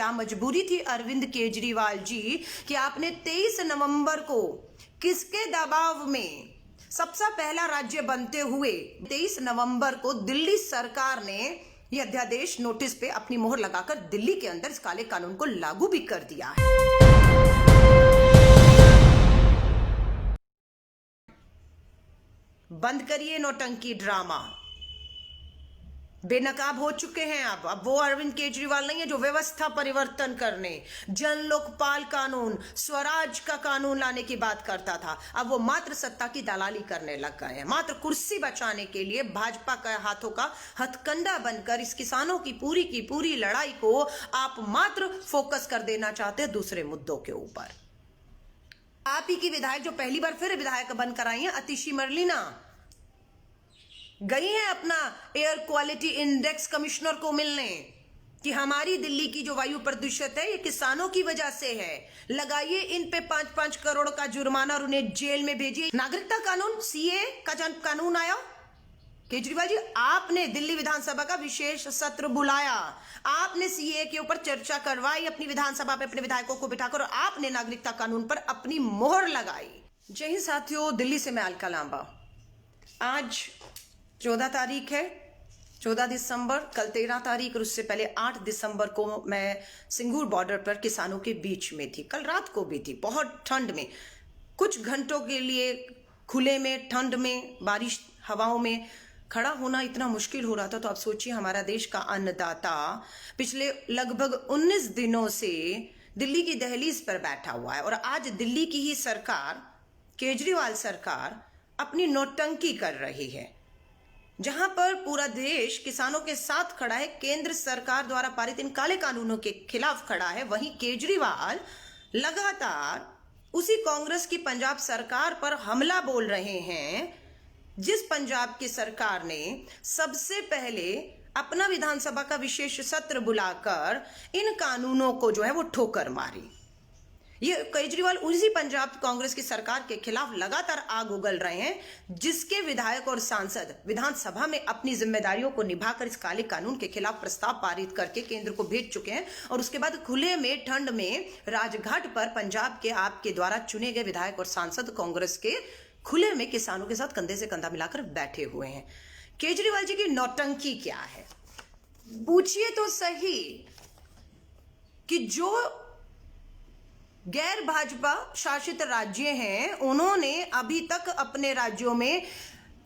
क्या मजबूरी थी अरविंद केजरीवाल जी कि आपने 23 नवंबर को किसके दबाव में सबसे पहला राज्य बनते हुए 23 नवंबर को दिल्ली सरकार ने यह अध्यादेश नोटिस पे अपनी मोहर लगाकर दिल्ली के अंदर इस काले कानून को लागू भी कर दिया है। बंद करिए नौटंकी ड्रामा, बेनकाब हो चुके हैं अब वो अरविंद केजरीवाल नहीं है जो व्यवस्था परिवर्तन करने, जन लोकपाल कानून, स्वराज का कानून लाने की बात करता था। अब वो मात्र सत्ता की दलाली करने लग गए हैं। मात्र कुर्सी बचाने के लिए भाजपा के हाथों का हथकंडा बनकर इस किसानों की पूरी लड़ाई को आप मात्र फोकस कर देना चाहते हैं दूसरे मुद्दों के ऊपर। आप ही की विधायक जो पहली बार फिर विधायक बनकर आई हैं, अतिशी मरलीना, गई है अपना एयर क्वालिटी इंडेक्स कमिश्नर को मिलने कि हमारी दिल्ली की जो वायु प्रदूषित है ये किसानों की वजह से है, लगाइए इन पे 5-5 करोड़ का जुर्माना और उन्हें जेल में भेजिए। नागरिकता कानून सीए का कानून आया, केजरीवाल जी आपने दिल्ली विधानसभा का विशेष सत्र बुलाया, आपने सीए के ऊपर चर्चा करवाई अपनी विधानसभा पे अपने विधायकों को बिठाकर, और आपने नागरिकता कानून पर अपनी मोहर लगाई। जय हिंद साथियों, दिल्ली से मैं अलका लांबा। आज 14 तारीख है, 14 दिसंबर, कल 13 तारीख और उससे पहले 8 दिसंबर को मैं सिंगूर बॉर्डर पर किसानों के बीच में थी। कल रात को भी थी, बहुत ठंड में, कुछ घंटों के लिए खुले में ठंड में बारिश हवाओं में खड़ा होना इतना मुश्किल हो रहा था। तो आप सोचिए हमारा देश का अन्नदाता पिछले लगभग 19 दिनों से दिल्ली की दहलीज पर बैठा हुआ है, और आज दिल्ली की ही सरकार, केजरीवाल सरकार अपनी नौटंकी कर रही है। जहां पर पूरा देश किसानों के साथ खड़ा है, केंद्र सरकार द्वारा पारित इन काले कानूनों के खिलाफ खड़ा है, वहीं केजरीवाल लगातार उसी कांग्रेस की पंजाब सरकार पर हमला बोल रहे हैं, जिस पंजाब की सरकार ने सबसे पहले अपना विधानसभा का विशेष सत्र बुलाकर इन कानूनों को जो है वो ठोकर मारी। ये केजरीवाल उसी पंजाब कांग्रेस की सरकार के खिलाफ लगातार आग उगल रहे हैं, जिसके विधायक और सांसद विधानसभा में अपनी जिम्मेदारियों को निभाकर इस काले कानून के खिलाफ प्रस्ताव पारित करके केंद्र को भेज चुके हैं, और उसके बाद खुले में ठंड में राजघाट पर पंजाब के आपके द्वारा चुने गए विधायक और सांसद कांग्रेस के खुले में किसानों के साथ कंधे से कंधा मिलाकर बैठे हुए हैं। केजरीवाल जी की नौटंकी क्या है, पूछिए तो सही कि जो गैर भाजपा शासित राज्य हैं उन्होंने अभी तक अपने राज्यों में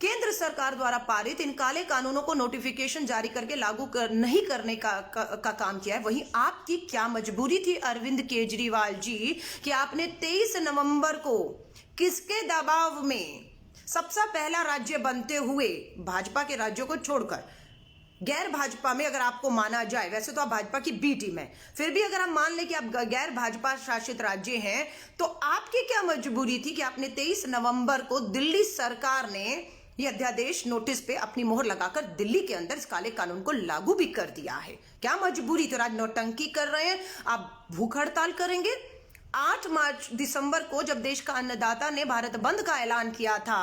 केंद्र सरकार द्वारा पारित इन काले कानूनों को नोटिफिकेशन जारी करके लागू नहीं करने का काम किया है। वहीं आपकी क्या मजबूरी थी अरविंद केजरीवाल जी कि आपने 23 नवंबर को किसके दबाव में सबसे पहला राज्य बनते हुए, भाजपा के राज्यों को छोड़कर, गैर भाजपा में अगर आपको माना जाए, वैसे तो आप भाजपा की बी टीम है, फिर भी अगर हम मान लें कि आप गैर भाजपा शासित राज्य हैं, तो आपकी क्या मजबूरी थी कि आपने 23 नवंबर को दिल्ली सरकार ने यह अध्यादेश नोटिस पे अपनी मोहर लगाकर दिल्ली के अंदर इस काले कानून को लागू भी कर दिया है? क्या मजबूरी थी? आज नौटंकी कर रहे हैं, आप भूख हड़ताल करेंगे। 8 दिसंबर को जब देश का अन्नदाता ने भारत बंद का ऐलान किया था,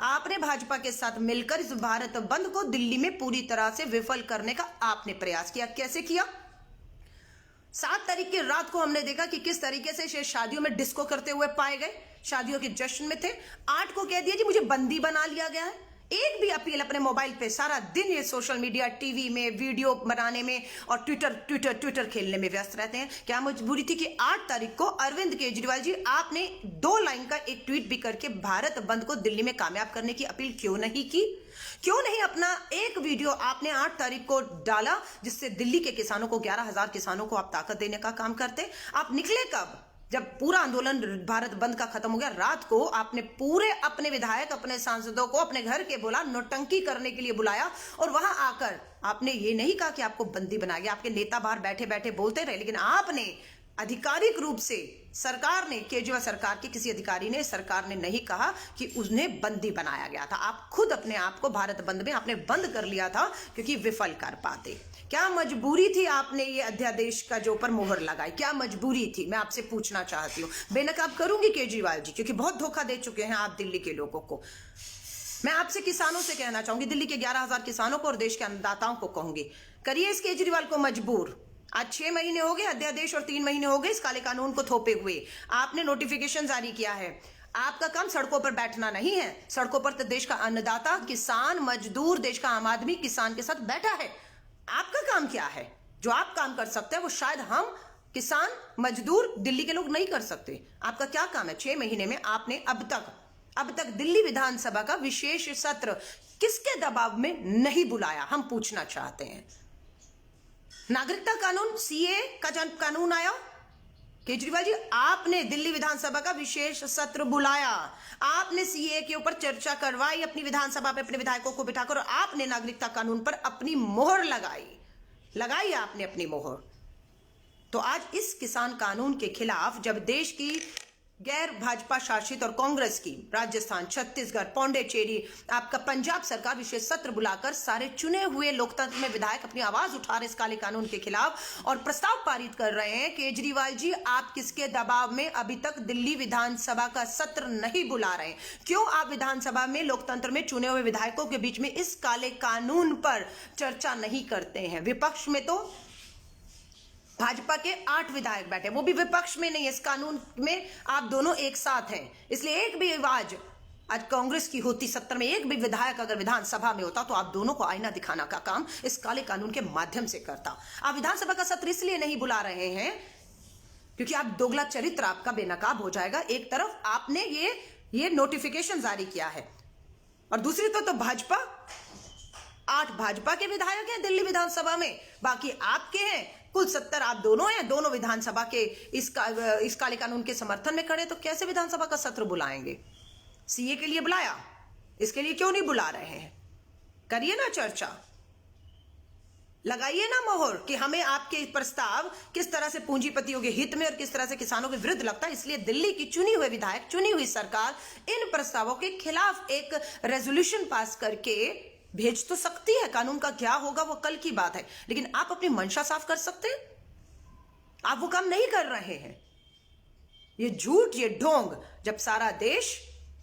आपने भाजपा के साथ मिलकर इस भारत बंद को दिल्ली में पूरी तरह से विफल करने का आपने प्रयास किया। कैसे किया? 7 तारीख की रात को हमने देखा कि किस तरीके से शादियों में डिस्को करते हुए पाए गए, शादियों के जश्न में थे। 8 को कह दिया जी मुझे बंदी बना लिया गया है। एक भी अपील अपने मोबाइल पे, सारा दिन ये सोशल मीडिया, टीवी में वीडियो बनाने में और ट्विटर खेलने में व्यस्त रहते हैं। क्या मजबूरी थी कि 8 तारीख को अरविंद केजरीवाल जी आपने 2 लाइन का एक ट्वीट भी करके भारत बंद को दिल्ली में कामयाब करने की अपील क्यों नहीं की? क्यों नहीं अपना एक वीडियो आपने 8 तारीख को डाला, जिससे दिल्ली के किसानों को, 11,000 किसानों को आप ताकत देने का काम करते? आप निकले कब? जब पूरा आंदोलन भारत बंद का खत्म हो गया, रात को आपने पूरे अपने विधायक, अपने सांसदों को अपने घर के बुला, नौटंकी करने के लिए बुलाया, और वहां आकर आपने ये नहीं कहा कि आपको बंदी बना गया। आपके नेता बाहर बैठे बैठे बोलते रहे, लेकिन आपने आधिकारिक रूप से, सरकार ने, केजरीवाल सरकार के किसी अधिकारी ने, सरकार ने नहीं कहा कि उन्हें बंदी बनाया गया था। आप खुद अपने आप को भारत बंद में आपने बंद कर लिया था क्योंकि विफल कर पाते। क्या मजबूरी थी आपने ये अध्यादेश का जो ऊपर मोहर लगाई? क्या मजबूरी थी? मैं आपसे पूछना चाहती हूँ। बेनकाब करूंगी केजरीवाल जी, क्योंकि बहुत धोखा दे चुके हैं आप दिल्ली के लोगों को। मैं आपसे किसानों से कहना चाहूंगी, दिल्ली के 11,000 किसानों को और देश के अन्नदाताओं को कहूंगी, करिए इस केजरीवाल को मजबूर। आज 6 महीने हो गए अध्यादेश और 3 महीने हो गए इस काले कानून को थोपे हुए। आपने नोटिफिकेशन जारी किया है। आपका काम सड़कों पर बैठना नहीं है। सड़कों पर तो देश का अन्नदाता, किसान, मजदूर, देश का आम आदमी किसान के साथ बैठा है। आपका काम क्या है? जो आप काम कर सकते हैं वो शायद हम किसान, मजदूर, दिल्ली के लोग नहीं कर सकते। आपका क्या काम है? 6 महीने में आपने अब तक दिल्ली विधानसभा का विशेष सत्र किसके दबाव में नहीं बुलाया, हम पूछना चाहते हैं। नागरिकता कानून, सीए का जब कानून आया, केजरीवाल जी आपने दिल्ली विधानसभा का विशेष सत्र बुलाया, आपने सीए के ऊपर चर्चा करवाई अपनी विधानसभा पे अपने विधायकों को बिठाकर, और आपने नागरिकता कानून पर अपनी मोहर लगाई आपने अपनी मोहर। तो आज इस किसान कानून के खिलाफ जब देश की गैर भाजपा शासित और कांग्रेस की राजस्थान, छत्तीसगढ़, पौंडीचेरी, आपका पंजाब सरकार विशेष सत्र बुलाकर सारे चुने हुए लोकतंत्र में विधायक अपनी आवाज उठा रहे इस काले कानून के खिलाफ और प्रस्ताव पारित कर रहे हैं। केजरीवाल जी आप किसके दबाव में अभी तक दिल्ली विधानसभा का सत्र नहीं बुला रहे हैं? क्यों आप विधानसभा में लोकतंत्र में चुने हुए विधायकों के बीच में इस काले कानून पर चर्चा नहीं करते हैं? विपक्ष में तो भाजपा के 8 विधायक बैठे, वो भी विपक्ष में नहीं, इस कानून में आप दोनों एक साथ हैं। इसलिए एक भी आवाज आज कांग्रेस की होती, सत्र में एक भी विधायक अगर विधानसभा में होता तो आप दोनों को आईना दिखाना का काम इस काले कानून के माध्यम से करता। आप विधानसभा का सत्र इसलिए नहीं बुला रहे हैं क्योंकि आप दोगला चरित्र आपका बेनकाब हो जाएगा। एक तरफ आपने ये नोटिफिकेशन जारी किया है और दूसरी तो भाजपा, 8 भाजपा के विधायक हैं दिल्ली विधानसभा में, बाकी आपके हैं, कुल 70 आप दोनों हैं। दोनों विधानसभा के इस काले कानून के समर्थन में खड़े, तो कैसे विधानसभा का सत्र बुलाएंगे? सीए के लिए बुलाया, इसके लिए क्यों नहीं बुला रहे हैं? करिए ना चर्चा, लगाइए ना मोहर कि हमें आपके प्रस्ताव किस तरह से पूंजीपतियों के हित में और किस तरह से किसानों के विरुद्ध लगता है। इसलिए दिल्ली की चुनी हुई विधायक, चुनी हुई सरकार इन प्रस्तावों के खिलाफ एक रेजोल्यूशन पास करके भेज तो सकती है। कानून का क्या होगा वो कल की बात है, लेकिन आप अपनी मंशा साफ कर सकते हैं? आप वो काम नहीं कर रहे हैं। ये झूठ, ये ढोंग, जब सारा देश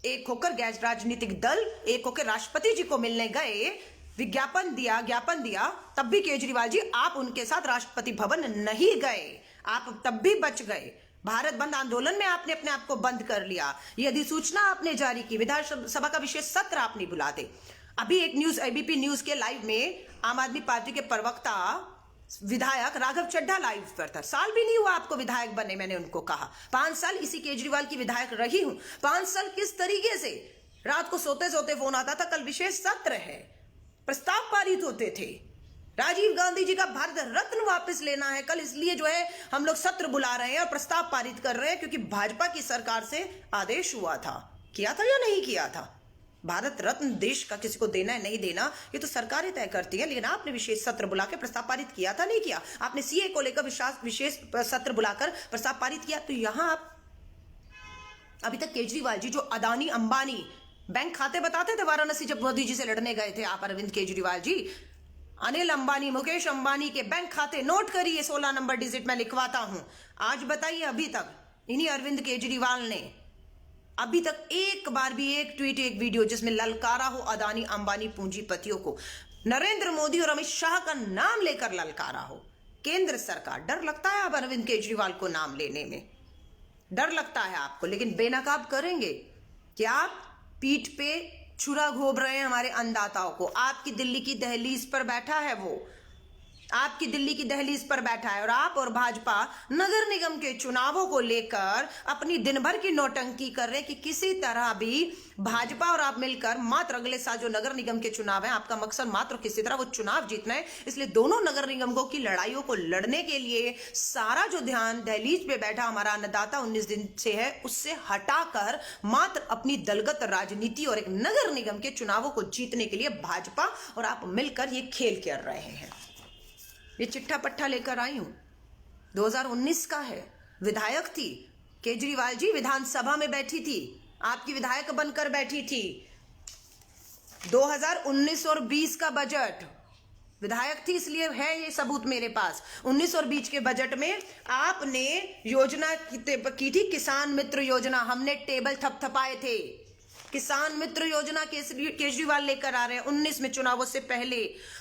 एक होकर, गैर राजनीतिक दल एक होकर राष्ट्रपति जी को मिलने गए, ज्ञापन दिया, तब भी केजरीवाल जी आप उनके साथ राष्ट्रपति भवन नहीं गए, आप तब भी बच गए। भारत बंद आंदोलन में आपने अपने आप को बंद कर लिया, ये अधिसूचना आपने जारी की, विधानसभा का विशेष सत्र आप नहीं बुलाते। अभी एक न्यूज, एबीपी न्यूज के लाइव में आम आदमी पार्टी के प्रवक्ता विधायक राघव चड्ढा लाइव पर था। साल भी नहीं हुआ आपको विधायक बने, मैंने उनको कहा 5 साल इसी केजरीवाल की विधायक रही हूं। 5 साल किस तरीके से रात को सोते सोते फोन आता था, कल विशेष सत्र है, प्रस्ताव पारित होते थे, राजीव गांधी जी का भारत रत्न वापस लेना है कल, इसलिए जो है हम लोग सत्र बुला रहे हैं और प्रस्ताव पारित कर रहे हैं क्योंकि भाजपा की सरकार से आदेश हुआ था। किया था या नहीं किया था? भारत रत्न देश का किसी को देना है नहीं देना ये तो सरकारें तय करती है, लेकिन आपने विशेष सत्र बुला के प्रस्ताव पारित किया था, नहीं किया? आपने सीए को लेकर विशेष सत्र बुलाकर प्रस्ताव पारित किया। तो यहां आप अभी तक केजरीवाल जी जो अदानी अंबानी बैंक खाते बताते थे वाराणसी जब मोदी जी से लड़ने गए थे आप, अरविंद केजरीवाल जी, अनिल अंबानी, मुकेश अंबानी के बैंक खाते नोट करिए, 16 नंबर डिजिट में लिखवाता हूं। आज बताइए अभी तक इन्हीं अरविंद केजरीवाल ने अभी तक एक बार भी एक ट्वीट, एक वीडियो जिसमें ललकारा हो अदानी अंबानी पूंजीपतियों को, नरेंद्र मोदी और अमित शाह का नाम लेकर ललकारा हो केंद्र सरकार। डर लगता है आप अरविंद केजरीवाल को नाम लेने में, डर लगता है आपको, लेकिन बेनकाब करेंगे कि आप पीठ पे छुरा घोंप रहे हैं हमारे अन्नदाताओं को। आपकी दिल्ली की दहलीज पर बैठा है वो, आपकी दिल्ली की दहलीज पर बैठा है और आप और भाजपा नगर निगम के चुनावों को लेकर अपनी दिन भर की नौटंकी कर रहे हैं कि किसी तरह भी भाजपा और आप मिलकर मात्र अगले साल जो नगर निगम के चुनाव है, आपका मकसद मात्र किसी तरह वो चुनाव जीतना है। इसलिए दोनों नगर निगमों की लड़ाइयों को लड़ने के लिए सारा जो ध्यान दहलीज पे बैठा हमारा अन्नदाता 19 दिन से है, उससे हटाकर मात्र अपनी दलगत राजनीति और एक नगर निगम के चुनावों को जीतने के लिए भाजपा और आप मिलकर ये खेल कर रहे हैं। ये चिट्ठा पट्टा लेकर आई हूं, 2019 का है, विधायक थी केजरीवाल जी, विधानसभा में बैठी थी, आपकी विधायक बनकर बैठी थी। 2019 और 20 का बजट, विधायक थी इसलिए है ये सबूत मेरे पास। 19 और 20 के बजट में आपने योजना की थी, किसान मित्र योजना, हमने टेबल थपथपाए थे। किसान मित्र योजना केजरीवाल लेकर आ रहे हैं। 19 में चुनावों से पहले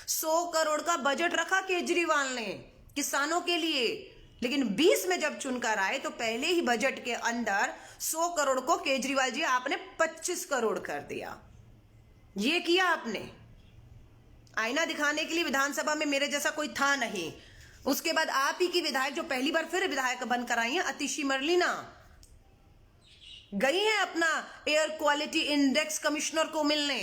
100 करोड़ का बजट रखा केजरीवाल ने, किसानों के लिए, लेकिन 20 में जब चुनकर आए तो पहले ही बजट के अंदर 100 करोड़ को केजरीवाल जी आपने 25 करोड़ कर दिया। ये किया आपने आईना दिखाने के लिए। विधानसभा में मेरे जैसा कोई था नहीं। उसके बाद आप ही की विधायक जो पहली बार फिर विधायक बनकर आई हैं, अतिशी मरलीना, गई हैं अपना एयर क्वालिटी इंडेक्स कमिश्नर को मिलने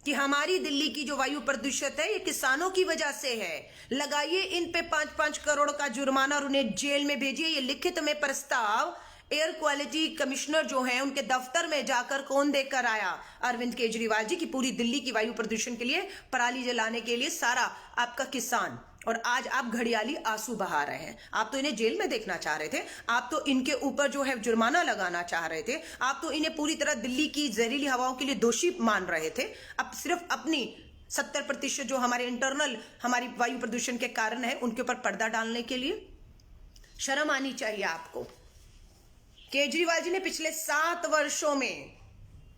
कि हमारी दिल्ली की जो वायु प्रदूषित है ये किसानों की वजह से है, लगाइए इन पे 5-5 करोड़ का जुर्माना और उन्हें जेल में भेजिए। ये लिखित में प्रस्ताव एयर क्वालिटी कमिश्नर जो है उनके दफ्तर में जाकर कौन देकर आया? अरविंद केजरीवाल जी की पूरी दिल्ली की वायु प्रदूषण के लिए, पराली जलाने के लिए सारा आपका किसान। और आज आप घड़ियाली आंसू बहा रहे हैं। आप तो इन्हें जेल में देखना चाह रहे थे, आप तो इनके ऊपर जो है जुर्माना लगाना चाह रहे थे, आप तो इन्हें पूरी तरह दिल्ली की जहरीली हवाओं के लिए दोषी मान रहे थे। अब सिर्फ अपनी 70% जो हमारे इंटरनल हमारी वायु प्रदूषण के कारण है उनके ऊपर पर्दा डालने के लिए शर्म आनी चाहिए आपको। केजरीवाल जी ने पिछले 7 वर्षों में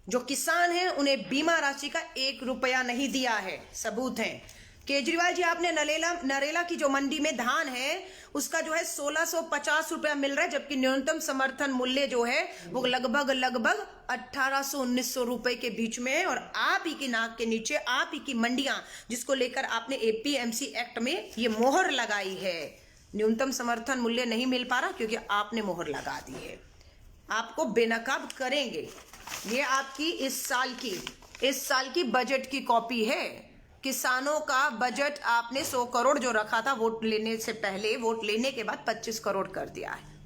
जो किसान हैं उन्हें बीमा राशि का 1 रुपया नहीं दिया है, सबूत है। केजरीवाल जी आपने नरेला की जो मंडी में धान है उसका जो है 1650 रुपया मिल रहा है, जबकि न्यूनतम समर्थन मूल्य जो है वो लगभग 1800-1900 रुपए के बीच में है। और आप ही की नाक के नीचे आप ही की मंडियां, जिसको लेकर आपने एपीएमसी एक्ट में ये मोहर लगाई है, न्यूनतम समर्थन मूल्य नहीं मिल पा रहा क्योंकि आपने मोहर लगा दी है। आपको बेनकाब करेंगे। ये आपकी इस साल की बजट की कॉपी है। किसानों का बजट आपने 100 करोड़ जो रखा था वोट लेने से पहले, वोट लेने के बाद 25 करोड़ कर दिया है।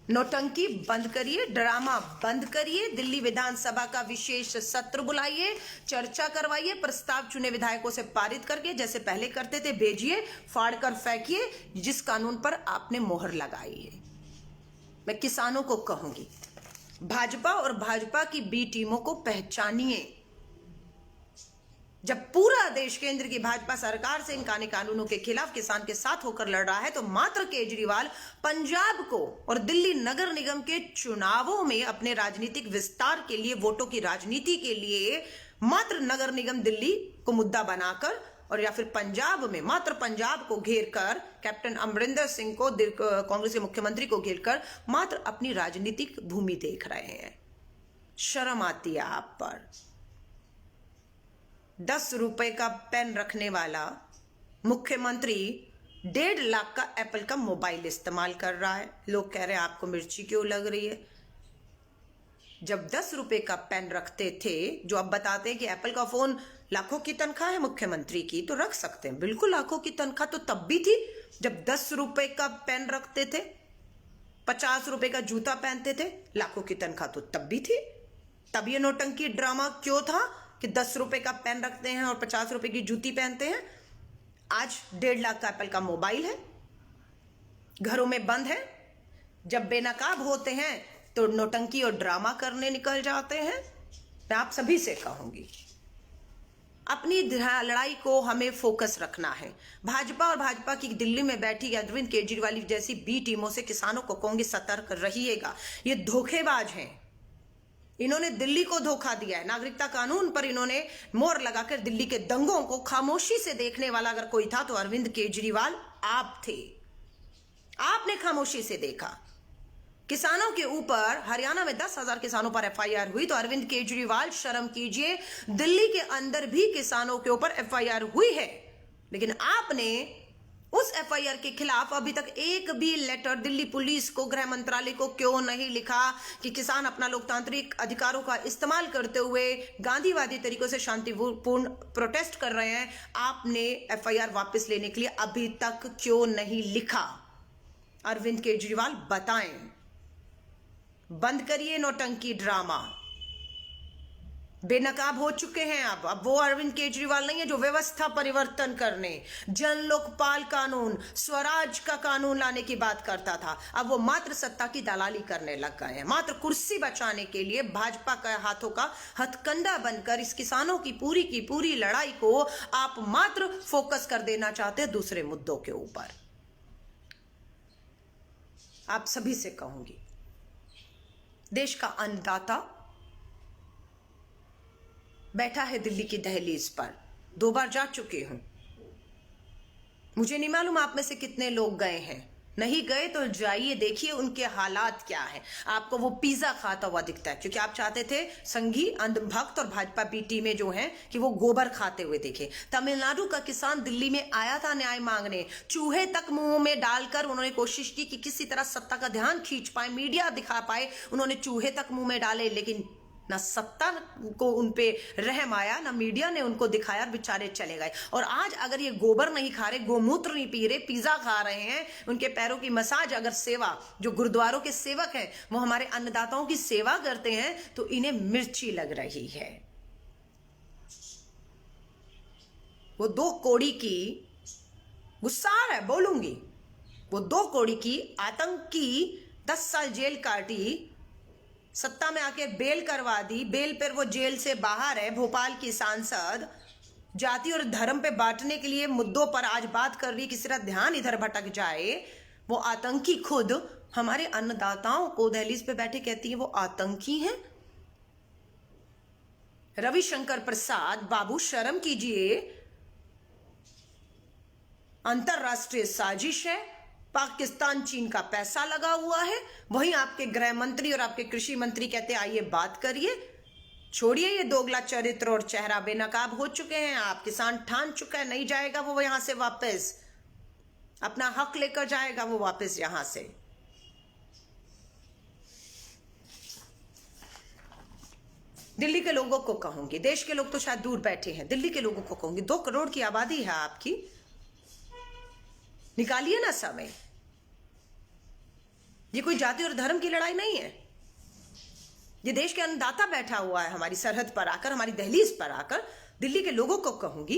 नौटंकी बंद करिए, ड्रामा बंद करिए, दिल्ली विधानसभा का विशेष सत्र बुलाइए, चर्चा करवाइए, प्रस्ताव चुने विधायकों से पारित करके जैसे पहले करते थे भेजिए, फाड़ कर फेंकिए जिस कानून पर आपने मोहर लगाई है। मैं किसानों को कहूंगी, भाजपा और भाजपा की बी टीमों को पहचानिए। जब पूरा देश केंद्र की भाजपा सरकार से इन कानूनों के खिलाफ किसान के साथ होकर लड़ रहा है, तो मात्र केजरीवाल पंजाब को और दिल्ली नगर निगम के चुनावों में अपने राजनीतिक विस्तार के लिए, वोटों की राजनीति के लिए मात्र नगर निगम दिल्ली को मुद्दा बनाकर और या फिर पंजाब में मात्र पंजाब को घेरकर, कैप्टन अमरिंदर सिंह को, कांग्रेस के मुख्यमंत्री को घेरकर मात्र अपनी राजनीतिक भूमि देख रहे हैं। शर्म आती है आप पर। 10 रुपए का पेन रखने वाला मुख्यमंत्री 1.5 लाख का एप्पल का मोबाइल इस्तेमाल कर रहा है। लोग कह रहे हैं आपको मिर्ची क्यों लग रही है? जब 10 रुपए का पेन रखते थे, जो अब बताते हैं कि एप्पल का फोन लाखों की तनख्वाह है मुख्यमंत्री की, तो रख सकते हैं, बिल्कुल लाखों की तनख्वाह तो तब भी थी जब 10 रुपए का पेन रखते थे, 50 रुपए का जूता पहनते थे, लाखों की तनख्वाह तो तब भी थी। तब ये नौटंकी ड्रामा क्यों था कि 10 रुपए का पेन रखते हैं और 50 रुपए की जूती पहनते हैं? आज 1.5 लाख का एप्पल का मोबाइल है, घरों में बंद है। जब बेनकाब होते हैं तो नौटंकी और ड्रामा करने निकल जाते हैं। मैं आप सभी से कहूंगी, अपनी लड़ाई को हमें फोकस रखना है। भाजपा और भाजपा की दिल्ली में बैठी अरविंद केजरीवाल जैसी बी टीमों से किसानों को कहूंगी, सतर्क रहिएगा। ये धोखेबाज हैं। इन्होंने दिल्ली को धोखा दिया है। नागरिकता कानून पर इन्होंने मोहर लगाकर दिल्ली के दंगों को खामोशी से देखने वाला अगर कोई था तो अरविंद केजरीवाल आप थे। आपने खामोशी से देखा। किसानों के ऊपर हरियाणा में 10,000 किसानों पर एफआईआर हुई, तो अरविंद केजरीवाल शर्म कीजिए, दिल्ली के अंदर भी किसानों के ऊपर एफआईआर हुई है, लेकिन आपने उस एफआईआर के खिलाफ अभी तक एक भी लेटर दिल्ली पुलिस को, गृह मंत्रालय को क्यों नहीं लिखा कि किसान अपना लोकतांत्रिक अधिकारों का इस्तेमाल करते हुए गांधीवादी तरीकों से शांतिपूर्ण प्रोटेस्ट कर रहे हैं? आपने एफआईआर वापस लेने के लिए अभी तक क्यों नहीं लिखा? अरविंद केजरीवाल बताएं। बंद करिए नौटंकी ड्रामा। बेनकाब हो चुके हैं अब वो अरविंद केजरीवाल नहीं है जो व्यवस्था परिवर्तन करने, जन लोकपाल कानून, स्वराज का कानून लाने की बात करता था। अब वो मात्र सत्ता की दलाली करने लग गए हैं। मात्र कुर्सी बचाने के लिए भाजपा के हाथों का हथकंडा बनकर इस किसानों की पूरी लड़ाई को आप मात्र फोकस कर देना चाहते हैं दूसरे मुद्दों के ऊपर। आप सभी से कहूंगी, देश का अन्नदाता बैठा है दिल्ली की दहलीज पर। 2 बार जा चुके हूं। मुझे नहीं मालूम आप में से कितने लोग गए हैं, नहीं गए तो जाइए, देखिए उनके हालात क्या है। आपको वो पिज्जा खाता हुआ दिखता है क्योंकि आप चाहते थे संघी अंधभक्त और भाजपा बी टीम में जो है कि वो गोबर खाते हुए दिखे। तमिलनाडु का किसान दिल्ली में आया था न्याय मांगने, चूहे तक मुंह में डालकर उन्होंने कोशिश की कि किसी तरह सत्ता का ध्यान खींच पाए, मीडिया दिखा पाए। उन्होंने चूहे तक मुंह में डाले, लेकिन ना सत्ता को उनपे रहम आया, ना मीडिया ने उनको दिखाया, बेचारे चले गए। और आज अगर ये गोबर नहीं खा रहे, गोमूत्र नहीं पी रहे, पिज्जा खा रहे हैं, उनके पैरों की मसाज अगर सेवा, जो गुरुद्वारों के सेवक हैं वो हमारे अन्नदाताओं की सेवा करते हैं, तो इन्हें मिर्ची लग रही है। वो 2 कौड़ी की, गुस्सा आ रहा है बोलूंगी, वो 2 कौड़ी की आतंकी 10 साल जेल काटी, सत्ता में आके बेल करवा दी, बेल पर वो जेल से बाहर है। भोपाल की सांसद जाति और धर्म पे बांटने के लिए मुद्दों पर आज बात कर रही, किसी तरह ध्यान इधर भटक जाए। वो आतंकी खुद हमारे अन्नदाताओं को दहलीज पे बैठे कहती है वो आतंकी हैं। रविशंकर प्रसाद बाबू, शर्म कीजिए, अंतरराष्ट्रीय साजिश है, पाकिस्तान चीन का पैसा लगा हुआ है। वहीं आपके गृह मंत्री और आपके कृषि मंत्री कहते हैं आइए बात करिए। छोड़िए ये दोगला चरित्र और चेहरा, बेनकाब हो चुके हैं आप। किसान ठान चुका है नहीं जाएगा वो यहां से वापस, अपना हक लेकर जाएगा वो वापस यहां से। दिल्ली के लोगों को कहूंगी, देश के लोग तो शायद दूर बैठे हैं, दिल्ली के लोगों को कहूंगी, 2 करोड़ की आबादी है आपकी, निकालिए ना समय। ये कोई जाति और धर्म की लड़ाई नहीं है, ये देश के अन्नदाता बैठा हुआ है हमारी सरहद पर आकर, हमारी दहलीज पर आकर। दिल्ली के लोगों को कहूंगी,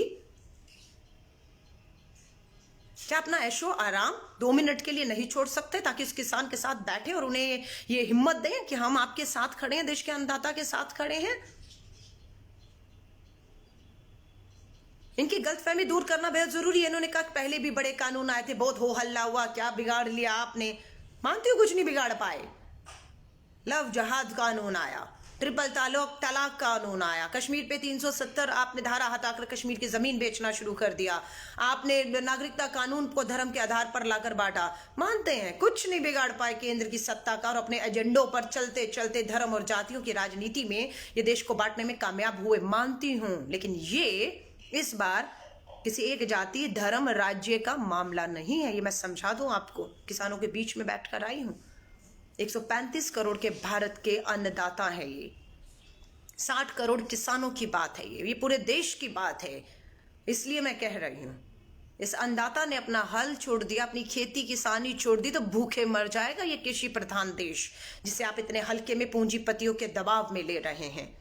क्या अपना ऐशो आराम 2 मिनट के लिए नहीं छोड़ सकते, ताकि उस किसान के साथ बैठे और उन्हें ये हिम्मत दें कि हम आपके साथ खड़े हैं, देश के अन्नदाता के साथ खड़े हैं। इनकी गलतफहमी दूर करना बेहद जरूरी है। इन्होंने कहा पहले भी बड़े कानून आए थे, बहुत हो हल्ला हुआ, क्या बिगाड़ लिया आपने? मानती हूँ कुछ नहीं बिगाड़ पाए। लव जहाज कानून आया, ट्रिपल तलाक कानून आया, कश्मीर पे 370 आपने धारा हटाकर कश्मीर की जमीन बेचना शुरू कर दिया, आपने नागरिकता कानून को धर्म के आधार पर लाकर बांटा। मानते हैं कुछ नहीं बिगाड़ पाए केंद्र की सत्ता का, और अपने एजेंडों पर चलते चलते धर्म और जातियों की राजनीति में ये देश को बांटने में कामयाब हुए, मानती हूं। लेकिन ये इस बार किसी एक जाति, धर्म, राज्य का मामला नहीं है, ये मैं समझा दूं आपको। किसानों के बीच में बैठकर आई हूं। 135 करोड़ के भारत के अन्नदाता है ये, 60 करोड़ किसानों की बात है ये पूरे देश की बात है। इसलिए मैं कह रही हूं, इस अन्नदाता ने अपना हल छोड़ दिया, अपनी खेती किसानी छोड़ दी तो भूखे मर जाएगा ये कृषि प्रधान देश, जिसे आप इतने हल्के में पूंजीपतियों के दबाव में ले रहे हैं।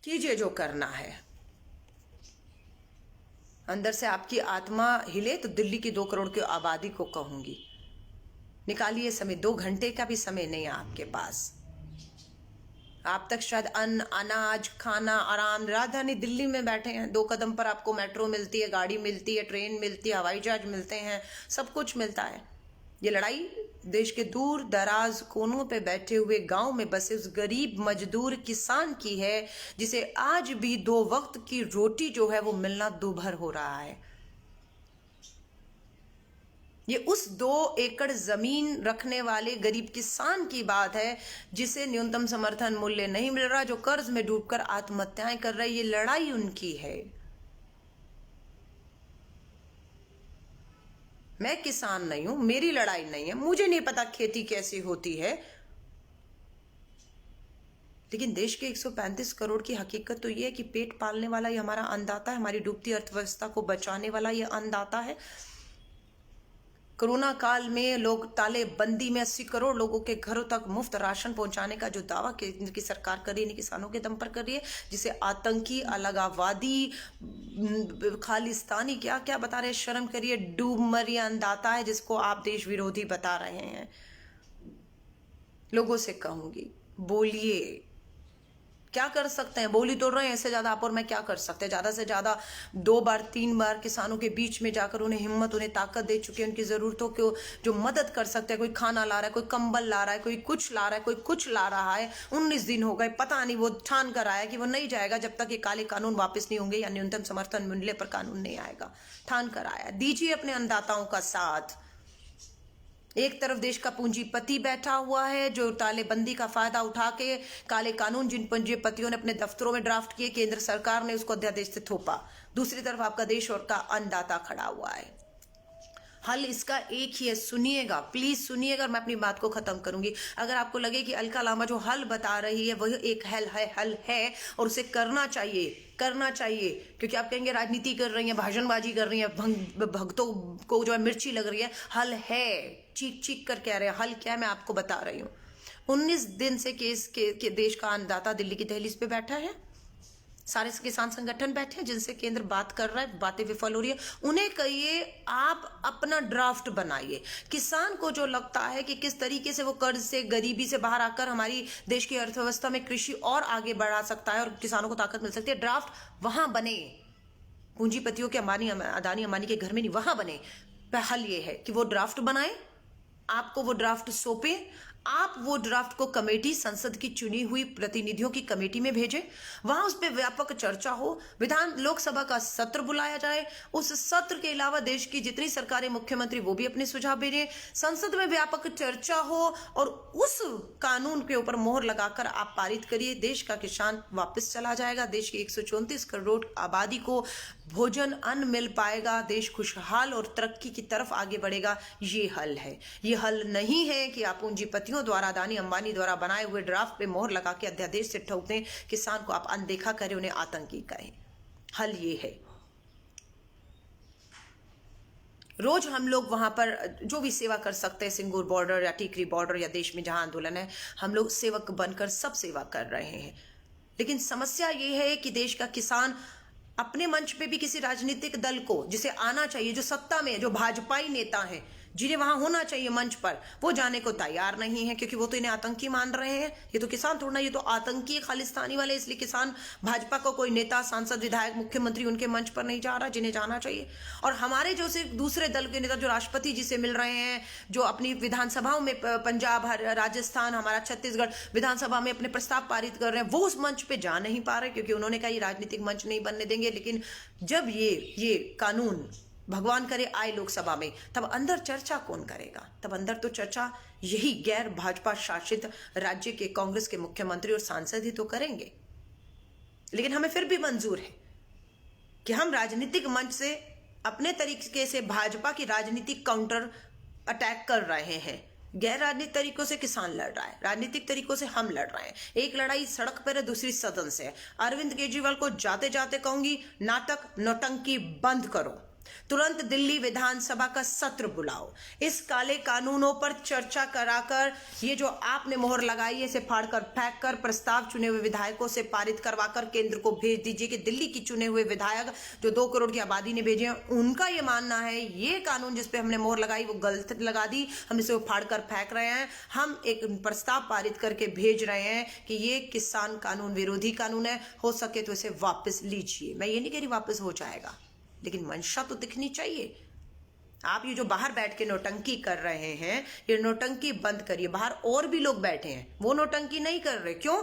कीजिए जो करना है। अंदर से आपकी आत्मा हिले तो दिल्ली की 2 करोड़ की आबादी को कहूंगी, निकालिए समय। 2 घंटे का भी समय नहीं है आपके पास। आप तक शायद अन्न, अनाज, खाना, आराम, राजधानी दिल्ली में बैठे हैं, 2 कदम पर आपको मेट्रो मिलती है, गाड़ी मिलती है, ट्रेन मिलती है, हवाई जहाज मिलते हैं, सब कुछ मिलता है। ये लड़ाई देश के दूर दराज कोनों पे बैठे हुए गांव में बसे उस गरीब मजदूर किसान की है, जिसे आज भी 2 वक्त की रोटी जो है वो मिलना दूभर हो रहा है। ये उस 2 एकड़ जमीन रखने वाले गरीब किसान की बात है, जिसे न्यूनतम समर्थन मूल्य नहीं मिल रहा, जो कर्ज में डूबकर आत्महत्याएं कर रहा है। ये लड़ाई उनकी है। मैं किसान नहीं हूं, मेरी लड़ाई नहीं है, मुझे नहीं पता खेती कैसी होती है, लेकिन देश के 135 करोड़ की हकीकत तो यह है कि पेट पालने वाला ये हमारा अन्नदाता है, हमारी डूबती अर्थव्यवस्था को बचाने वाला ये अन्नदाता है। कोरोना काल में लोग तालेबंदी में 80 करोड़ लोगों के घरों तक मुफ्त राशन पहुंचाने का जो दावा केंद्र की सरकार कर रही है, किसानों के दम पर कर रही है, जिसे आतंकी, अलगावादी, खालिस्तानी क्या क्या बता रहे हैं, शर्म करिए। डूबमरी अन्नदाता है जिसको आप देश विरोधी बता रहे हैं। लोगों से कहूंगी, बोलिए, क्या कर सकते हैं? बोली तो रहे हैं, इससे ज्यादा आप और मैं क्या कर सकते हैं? ज्यादा से ज्यादा 2 बार 3 बार किसानों के बीच में जाकर उन्हें हिम्मत, उन्हें ताकत दे चुके हैं। उनकी जरूरतों को जो मदद कर सकते हैं, कोई खाना ला रहा है, कोई कंबल ला रहा है, कोई कुछ ला रहा है, कोई कुछ ला रहा है। 19 दिन हो गए, पता नहीं, वो ठान कर आया कि वो नहीं जाएगा जब तक ये काले कानून वापस नहीं होंगे या न्यूनतम समर्थन मूल्य पर कानून नहीं आएगा। ठान कर आया। दीजिए अपने अन्नदाताओं का साथ। एक तरफ देश का पूंजीपति बैठा हुआ है जो तालेबंदी का फायदा उठा के काले कानून जिन पूंजीपतियों ने अपने दफ्तरों में ड्राफ्ट किए, केंद्र सरकार ने उसको अध्यादेश से थोपा। दूसरी तरफ आपका देश और का अन्नदाता खड़ा हुआ है। हल इसका एक ही है, सुनिएगा, प्लीज सुनिएगा और मैं अपनी बात को खत्म करूंगी। अगर आपको लगे कि अलका लांबा जो हल बता रही है वही एक हल है और उसे करना चाहिए, क्योंकि आप कहेंगे राजनीति कर रही है, भाषणबाजी कर रही है, भक्तों को जो है मिर्ची लग रही है। हल है, चीख कर कह रहे हैं, हल क्या है मैं आपको बता रही हूँ। 19 दिन से केस के देश का अन्नदाता दिल्ली की दहलीज पे बैठा है। सारे किसान संगठन बैठे हैं जिनसे केंद्र बात कर रहा है, बातें विफल हो रही है। उन्हें कहिए आप अपना ड्राफ्ट बनाइए। किसान को जो लगता है कि किस तरीके से वो कर्ज से, गरीबी से बाहर आकर हमारी देश की अर्थव्यवस्था में कृषि और आगे बढ़ा सकता है और किसानों को ताकत मिल सकती है, ड्राफ्ट वहां बने। पूंजीपतियों के अदानी अंबानी के घर में नहीं, वहां बने। हल ये है कि वो ड्राफ्ट बनाए, आपको वो ड्राफ्ट सौंपे, आप वो ड्राफ्ट को कमेटी, संसद की चुनी हुई प्रतिनिधियों की कमेटी में भेजें, वहां उस पर व्यापक चर्चा हो, लोकसभा का सत्र बुलाया जाए, उस सत्र के अलावा देश की जितनी सरकारें, मुख्यमंत्री वो भी अपने सुझाव भेजें, संसद में व्यापक चर्चा हो और उस कानून के ऊपर मोहर लगाकर आप पारित करिए। देश का किसान वापस चला जाएगा, देश की 134 करोड़ आबादी को भोजन, अन्न मिल पाएगा, देश खुशहाल और तरक्की की तरफ आगे बढ़ेगा। ये हल है। ये हल नहीं है कि आप पूंजीपतियों द्वारा, अदानी अंबानी द्वारा बनाए हुए ड्राफ्ट पे मोहर लगा के अध्यादेश से ठोक दें, किसान को आप अनदेखा करें, उन्हें आतंकी कहें। हल ये है। रोज हम लोग वहां पर जो भी सेवा कर सकते हैं, सिंगूर बॉर्डर या टीकरी बॉर्डर या देश में जहां आंदोलन है, हम लोग सेवक बनकर सब सेवा कर रहे हैं। लेकिन समस्या ये है कि देश का किसान अपने मंच पे भी किसी राजनीतिक दल को, जिसे आना चाहिए, जो सत्ता में, जो भाजपाई नेता हैं, जिन्हें वहां होना चाहिए मंच पर, वो जाने को तैयार नहीं है, क्योंकि वो तो इन्हें आतंकी मान रहे हैं। ये तो किसान थोड़ा, ये तो आतंकी खालिस्तानी वाले, इसलिए किसान भाजपा का कोई नेता, सांसद, विधायक, मुख्यमंत्री उनके मंच पर नहीं जा रहा जिन्हें जाना चाहिए। और हमारे जो सिर्फ दूसरे दल के नेता, जो राष्ट्रपति जी से मिल रहे हैं, जो अपनी विधानसभाओं में पंजाब, राजस्थान, हमारा छत्तीसगढ़ विधानसभा में अपने प्रस्ताव पारित कर रहे हैं, वो उस मंच पे जा नहीं पा रहे, क्योंकि उन्होंने कहा ये राजनीतिक मंच नहीं बनने देंगे। लेकिन जब ये कानून भगवान करे आए लोकसभा में, तब अंदर चर्चा कौन करेगा? तब अंदर तो चर्चा यही गैर भाजपा शासित राज्य के कांग्रेस के मुख्यमंत्री और सांसद ही तो करेंगे। लेकिन हमें फिर भी मंजूर है कि हम राजनीतिक मंच से अपने तरीके से भाजपा की राजनीतिक काउंटर अटैक कर रहे हैं। गैर राजनीतिक तरीकों से किसान लड़ रहा है, राजनीतिक तरीकों से हम लड़ रहे हैं। एक लड़ाई सड़क पर है, दूसरी सदन से है। अरविंद केजरीवाल को जाते जाते कहूंगी, नाटक, नौटंकी बंद करो। तुरंत दिल्ली विधानसभा का सत्र बुलाओ। इस काले कानूनों पर चर्चा कराकर, ये जो आपने मोहर लगाई है, इसे फाड़कर फेंक कर प्रस्ताव चुने हुए विधायकों से पारित करवाकर केंद्र को भेज दीजिए कि दिल्ली की चुने हुए विधायक जो 2 करोड़ की आबादी ने भेजे हैं, उनका ये मानना है ये कानून जिसपे हमने मोहर लगाई वो गलत लगा दी, हम इसे फाड़कर फेंक रहे हैं। हम एक प्रस्ताव पारित करके भेज रहे हैं कि ये किसान कानून विरोधी कानून है, हो सके तो इसे वापस लीजिए। मैं ये नहीं कह रही वापस हो जाएगा, लेकिन मंशा तो दिखनी चाहिए। आप ये जो बाहर बैठ के नौटंकी कर रहे हैं, ये नौटंकी बंद करिए। बाहर और भी लोग बैठे हैं, वो नौटंकी नहीं कर रहे। क्यों?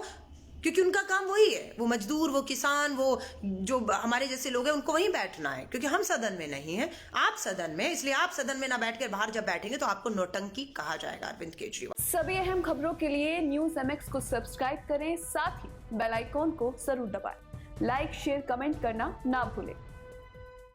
क्योंकि उनका काम वही है। वो मजदूर, वो किसान, वो जो हमारे जैसे लोग हैं, उनको वहीं बैठना है। क्योंकि हम सदन में नहीं हैं, आप सदन में, इसलिए आप सदन में ना बैठकर बाहर जब बैठेंगे तो आपको नौटंकी कहा जाएगा। अरविंद केजरीवाल। सभी अहम खबरों के लिए न्यूज़ MX को सब्सक्राइब करें, साथ ही बेल आइकॉन को जरूर दबाएं। लाइक, शेयर, कमेंट करना ना भूलें।